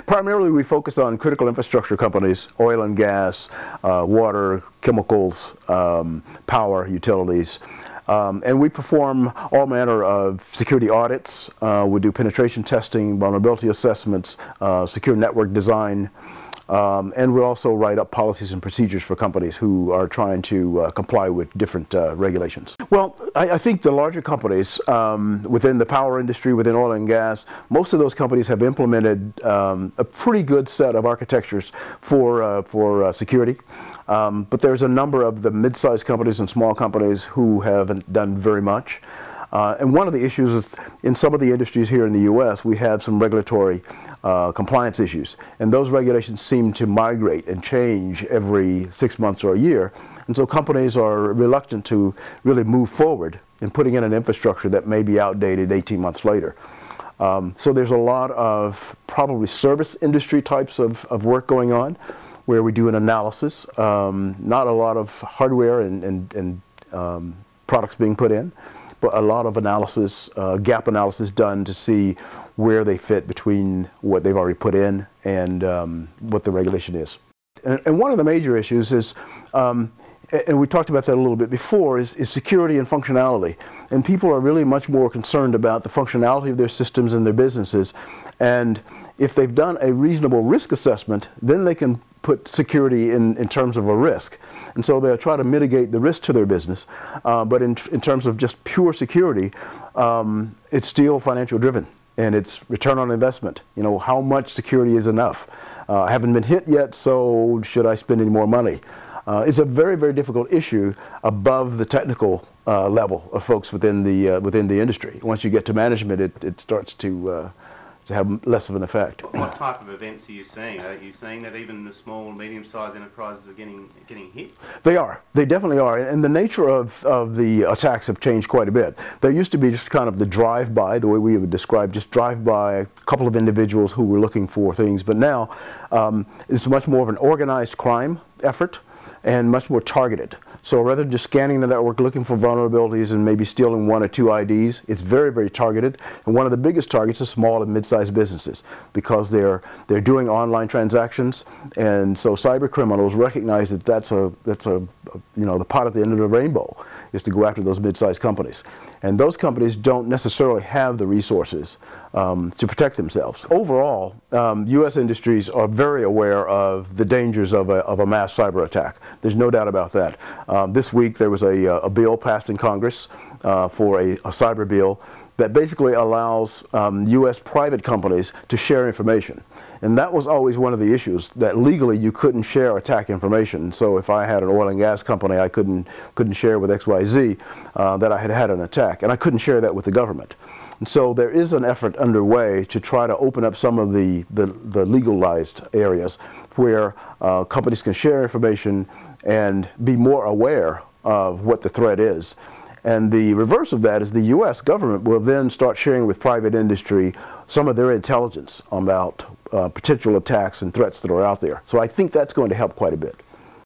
Primarily, we focus on critical infrastructure companies, oil and gas, water, chemicals, power, utilities. And we perform all manner of security audits. We do penetration testing, vulnerability assessments, secure network design, and we also write up policies and procedures for companies who are trying to comply with different regulations. Well, I think the larger companies within the power industry, within oil and gas, most of those companies have implemented a pretty good set of architectures for security. But there's a number of the mid-sized companies and small companies who haven't done very much. And one of the issues is in some of the industries here in the U.S., we have some regulatory compliance issues. And those regulations seem to migrate and change every 6 months or a year. And so companies are reluctant to really move forward in putting in an infrastructure that may be outdated 18 months later. So there's a lot of probably service industry types of work going on where we do an analysis, not a lot of hardware and products being put in, but a lot of analysis, gap analysis done to see where they fit between what they've already put in and what the regulation is. And one of the major issues is, and we talked about that a little bit before, is security and functionality. And people are really much more concerned about the functionality of their systems and their businesses. And if they've done a reasonable risk assessment, then they can put security in terms of a risk. And so they'll try to mitigate the risk to their business. But in terms of just pure security, it's still financial driven. And it's return on investment. You know, how much security is enough? I haven't been hit yet, so should I spend any more money? It's a very, very difficult issue above the technical level of folks within the industry. Once you get to management, it starts to have less of an effect. What type of events are you seeing? Are you seeing that even the small, medium-sized enterprises are getting hit? They are. They definitely are. And the nature of the attacks have changed quite a bit. There used to be just kind of the drive-by, the way we would describe, just drive-by a couple of individuals who were looking for things. But now it's much more of an organized crime effort and much more targeted. So rather than just scanning the network, looking for vulnerabilities and maybe stealing one or two IDs, it's very, very targeted. And one of the biggest targets is small and mid-sized businesses because they're doing online transactions. And so cyber criminals recognize that that's the pot at the end of the rainbow is to go after those mid-sized companies. And those companies don't necessarily have the resources to protect themselves. Overall, U.S. industries are very aware of the dangers of a mass cyber attack. There's no doubt about that. This week there was a bill passed in Congress for a cyber bill that basically allows U.S. private companies to share information. And that was always one of the issues, that legally you couldn't share attack information. So if I had an oil and gas company, I couldn't share with XYZ that I had had an attack, and I couldn't share that with the government. And so there is an effort underway to try to open up some of the legalized areas where companies can share information and be more aware of what the threat is. And the reverse of that is the U.S. government will then start sharing with private industry some of their intelligence about potential attacks and threats that are out there. So I think that's going to help quite a bit.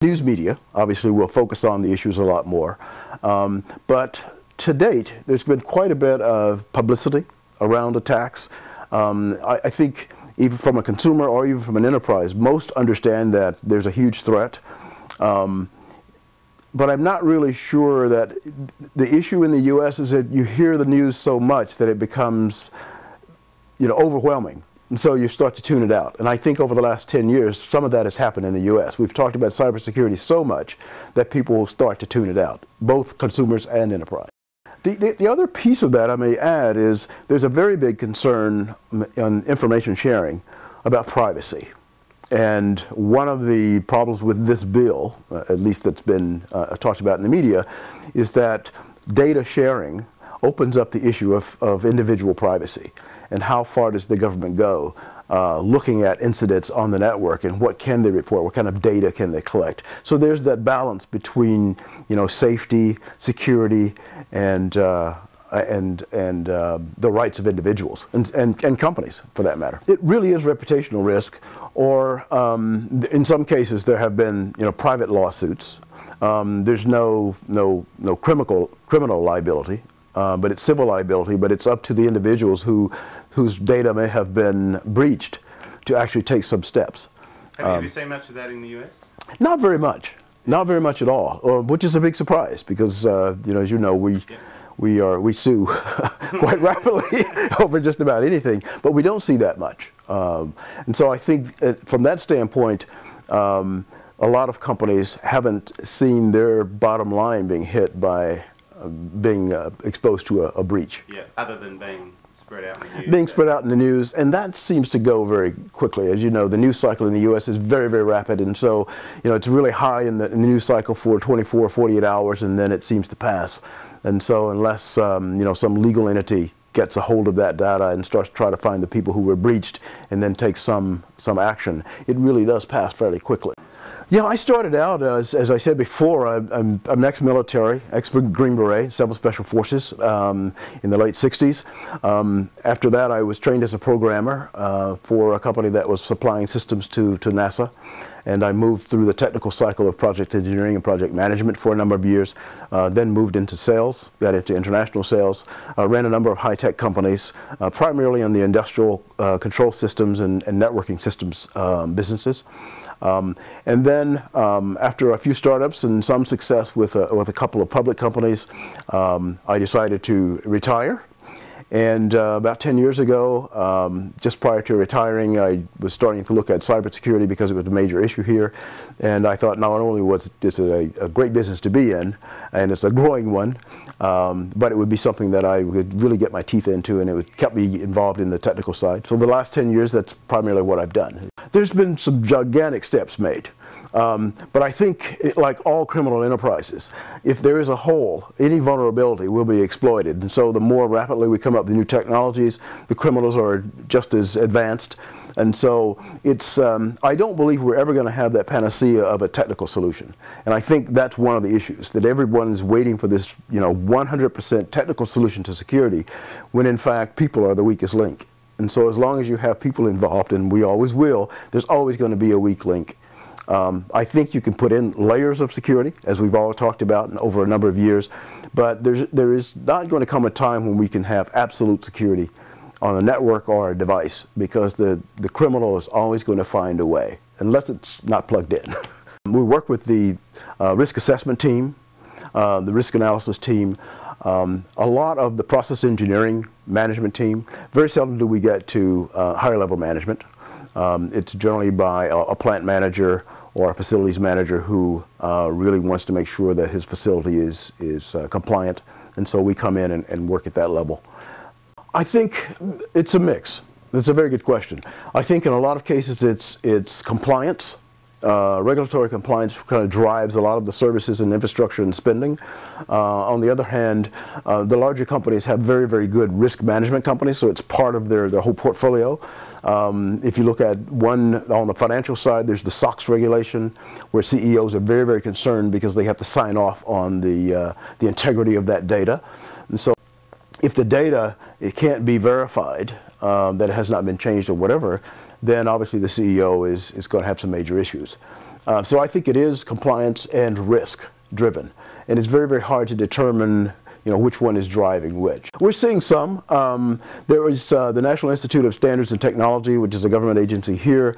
News media, obviously, will focus on the issues a lot more. But to date, there's been quite a bit of publicity around attacks. I think even from a consumer or even from an enterprise, most understand that there's a huge threat. But I'm not really sure that the issue in the U.S. is that you hear the news so much that it becomes, overwhelming. And so you start to tune it out. And I think over the last 10 years, some of that has happened in the U.S. We've talked about cybersecurity so much that people will start to tune it out, both consumers and enterprise. The other piece of that I may add is there's a very big concern on information sharing about privacy. And one of the problems with this bill, at least that's been talked about in the media, is that data sharing opens up the issue of individual privacy. And how far does the government go looking at incidents on the network, and what can they report, what kind of data can they collect? So there's that balance between safety, security, and the rights of individuals and companies, for that matter. It really is reputational risk, or in some cases there have been private lawsuits. There's no criminal liability, but it's civil liability. But it's up to the individuals whose data may have been breached to actually take some steps. Have you seen much of that in the US? Not very much. Not very much at all, which is a big surprise because, you know, as you know, we sue quite rapidly over just about anything, but we don't see that much. And so I think from that standpoint, a lot of companies haven't seen their bottom line being hit by being exposed to a breach. Yeah, other than being spread out in the news. Being spread out in the news, and that seems to go very quickly. As you know, the news cycle in the U.S. is very, very rapid, and so, you know, it's really high in the news cycle for 24, 48 hours, and then it seems to pass. And so unless, you know, some legal entity gets a hold of that data and starts to try to find the people who were breached and then take some action, it really does pass fairly quickly. Yeah, I started out, as I said before, I'm ex-military, ex-Green Beret, Civil Special Forces in the late 60s. After that, I was trained as a programmer for a company that was supplying systems to NASA. And I moved through the technical cycle of project engineering and project management for a number of years, then moved into sales, got into international sales, ran a number of high-tech companies, primarily in the industrial control systems and networking systems businesses. And then after a few startups and some success with a couple of public companies, I decided to retire. And about 10 years ago, just prior to retiring, I was starting to look at cybersecurity because it was a major issue here. And I thought not only was this a great business to be in, and it's a growing one, but it would be something that I would really get my teeth into, and it would kept me involved in the technical side. So the last 10 years, that's primarily what I've done. There's been some gigantic steps made. But I think, like all criminal enterprises, if there is a hole, any vulnerability will be exploited. And so the more rapidly we come up with new technologies, the criminals are just as advanced. And so it's, I don't believe we're ever going to have that panacea of a technical solution. And I think that's one of the issues, that everyone is waiting for this, you know, 100% technical solution to security, when in fact people are the weakest link. And so as long as you have people involved, and we always will, there's always going to be a weak link. I think you can put in layers of security, as we've all talked about over a number of years, but there is not going to come a time when we can have absolute security on a network or a device, because the criminal is always going to find a way, unless it's not plugged in. We work with the risk assessment team, the risk analysis team, a lot of the process engineering management team. Very seldom do we get to higher level management. It's generally by a plant manager or a facilities manager who really wants to make sure that his facility is compliant, and so we come in and work at that level. I think it's a mix. That's a very good question. I think in a lot of cases it's compliance. Regulatory compliance kind of drives a lot of the services and infrastructure and spending. On the other hand, the larger companies have very, very good risk management companies, so it's part of their whole portfolio. If you look at one on the financial side, there's the SOX regulation, where CEOs are very, very concerned because they have to sign off on the integrity of that data. And so if the data, it can't be verified, that it has not been changed or whatever, then obviously the CEO is going to have some major issues. So I think it is compliance and risk driven, and it's very, very hard to determine, you know, which one is driving which. We're seeing some. There is the National Institute of Standards and Technology, which is a government agency here,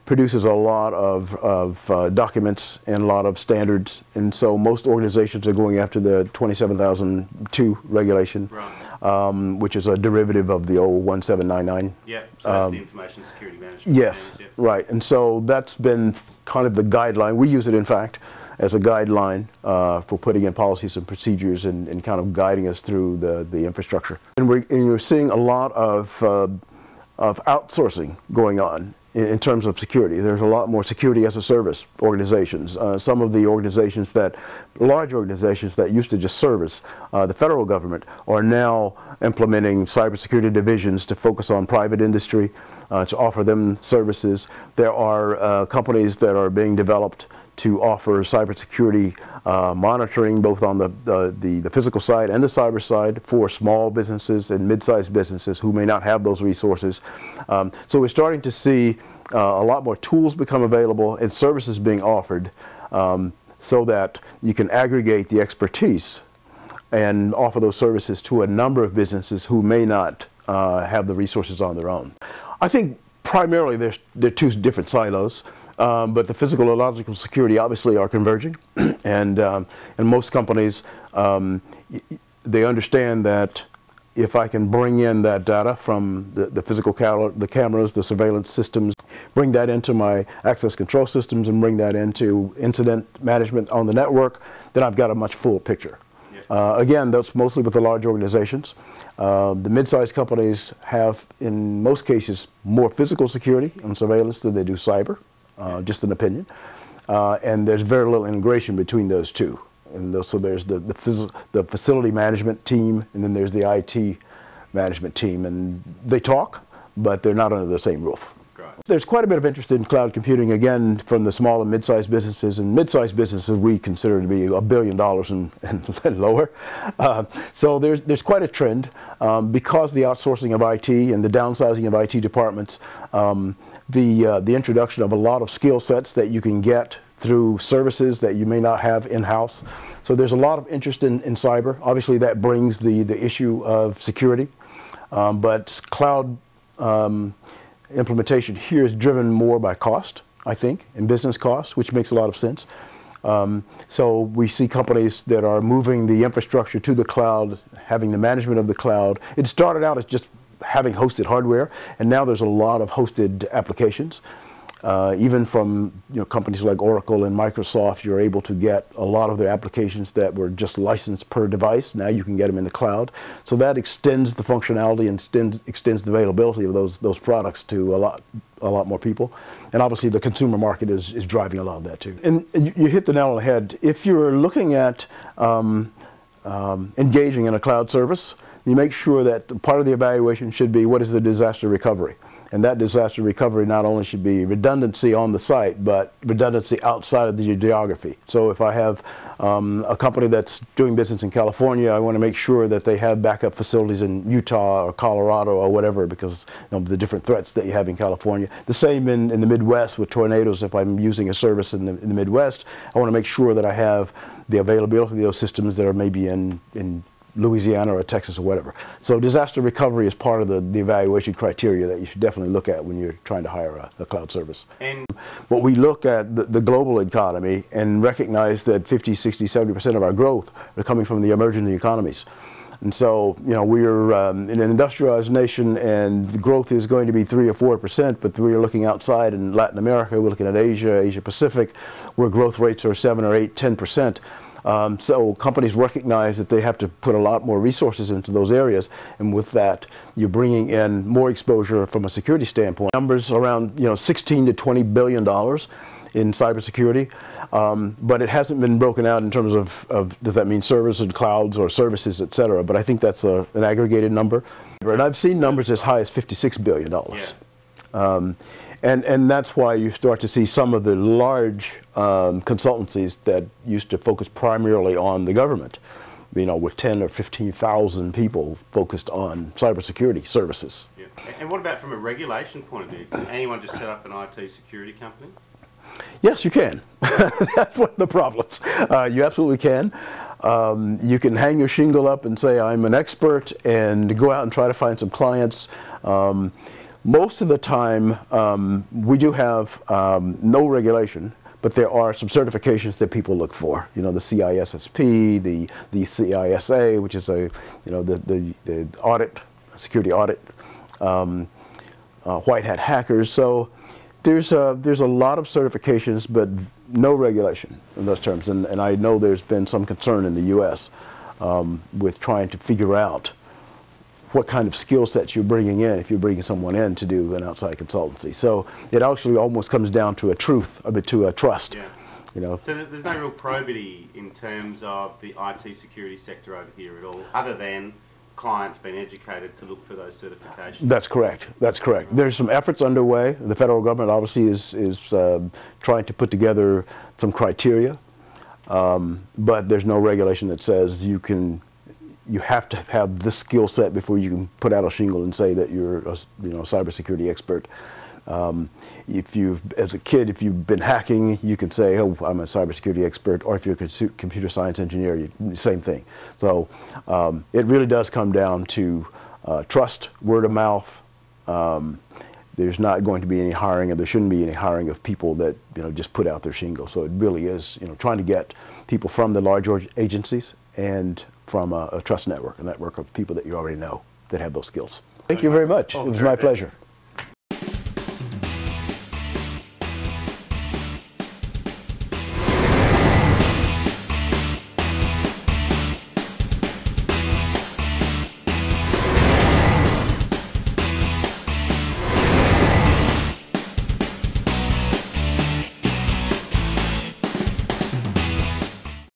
produces a lot of documents and a lot of standards, and so most organizations are going after the 27002 regulation. Right. Which is a derivative of the old 1799. Yeah, so that's the information security management. Yes, standards, yeah. Right, and so that's been kind of the guideline. We use it, in fact, as a guideline for putting in policies and procedures and kind of guiding us through the infrastructure. And we're seeing a lot of outsourcing going on in terms of security. There's a lot more security as a service organizations. Some of the organizations large organizations that used to just service the federal government are now implementing cybersecurity divisions to focus on private industry, to offer them services. There are companies that are being developed to offer cybersecurity monitoring, both on the physical side and the cyber side, for small businesses and mid-sized businesses who may not have those resources. So we're starting to see a lot more tools become available and services being offered, so that you can aggregate the expertise and offer those services to a number of businesses who may not have the resources on their own. I think primarily they're two different silos, but the physical and logical security obviously are converging, and most companies they understand that if I can bring in that data from the physical the cameras, the surveillance systems, bring that into my access control systems and bring that into incident management on the network, then I've got a much fuller picture. Yeah. Again, that's mostly with the large organizations. The mid-sized companies have, in most cases, more physical security and surveillance than they do cyber, just an opinion. And there's very little integration between those two. And so there's the facility management team, and then there's the IT management team, and they talk, but they're not under the same roof. Right. There's quite a bit of interest in cloud computing, again, from the small and mid-sized businesses, and mid-sized businesses we consider to be $1 billion and lower. So there's quite a trend because the outsourcing of IT and the downsizing of IT departments, the introduction of a lot of skill sets that you can get through services that you may not have in-house. So there's a lot of interest in cyber. Obviously that brings the issue of security, but cloud implementation here is driven more by cost, I think, and business cost, which makes a lot of sense. So we see companies that are moving the infrastructure to the cloud, having the management of the cloud. It started out as just having hosted hardware, and now there's a lot of hosted applications. Even from companies like Oracle and Microsoft, you're able to get a lot of their applications that were just licensed per device. Now you can get them in the cloud. So that extends the functionality and extends the availability of those products to a lot more people. And obviously the consumer market is driving a lot of that too. And you hit the nail on the head. If you're looking at engaging in a cloud service, you make sure that part of the evaluation should be what is the disaster recovery. And that disaster recovery not only should be redundancy on the site, but redundancy outside of the geography. So if I have a company that's doing business in California, I want to make sure that they have backup facilities in Utah or Colorado or whatever, because the different threats that you have in California. The same in the Midwest with tornadoes. If I'm using a service in the Midwest, I want to make sure that I have the availability of those systems that are maybe in Louisiana or Texas or whatever. So disaster recovery is part of the evaluation criteria that you should definitely look at when you're trying to hire a cloud service. And what we look at the global economy and recognize that 50, 60, 70% of our growth are coming from the emerging economies. And so, we're in an industrialized nation, and the growth is going to be 3 or 4%, but we're looking outside in Latin America, we're looking at Asia Pacific, where growth rates are 7 or 8, 10%. So companies recognize that they have to put a lot more resources into those areas, and with that, you're bringing in more exposure from a security standpoint. Numbers around 16 to $20 billion in cybersecurity, but it hasn't been broken out in terms of does that mean servers and clouds or services, et cetera. But I think that's an aggregated number, and I've seen numbers as high as $56 billion. Yeah. And that's why you start to see some of the large consultancies that used to focus primarily on the government, with 10 or 15,000 people focused on cybersecurity services. Yeah. And what about from a regulation point of view? Can anyone just set up an IT security company? Yes, you can. That's one of the problems. You absolutely can. You can hang your shingle up and say, I'm an expert, and go out and try to find some clients. Most of the time, we do have no regulation, but there are some certifications that people look for. The CISSP, the CISA, which is the audit, security audit, white hat hackers. So there's a lot of certifications, but no regulation in those terms. And I know there's been some concern in the U.S. With trying to figure out what kind of skill sets you're bringing in if you're bringing someone in to do an outside consultancy. So it actually almost comes down to a trust. Yeah. So there's no real probity in terms of the IT security sector over here at all, other than clients being educated to look for those certifications. That's correct. That's correct. There's some efforts underway. The federal government obviously is trying to put together some criteria, but there's no regulation that says you have to have this skill set before you can put out a shingle and say that you're a cybersecurity expert. As a kid, if you've been hacking, you can say, oh, I'm a cybersecurity expert, or if you're a computer science engineer, same thing. So it really does come down to trust, word of mouth, there's not going to be any hiring, and there shouldn't be any hiring of people that, you know, just put out their shingle. So it really is, you know, trying to get people from the large agencies and from a trust network, a network of people that you already know that have those skills. Thank you very much. It was my pleasure.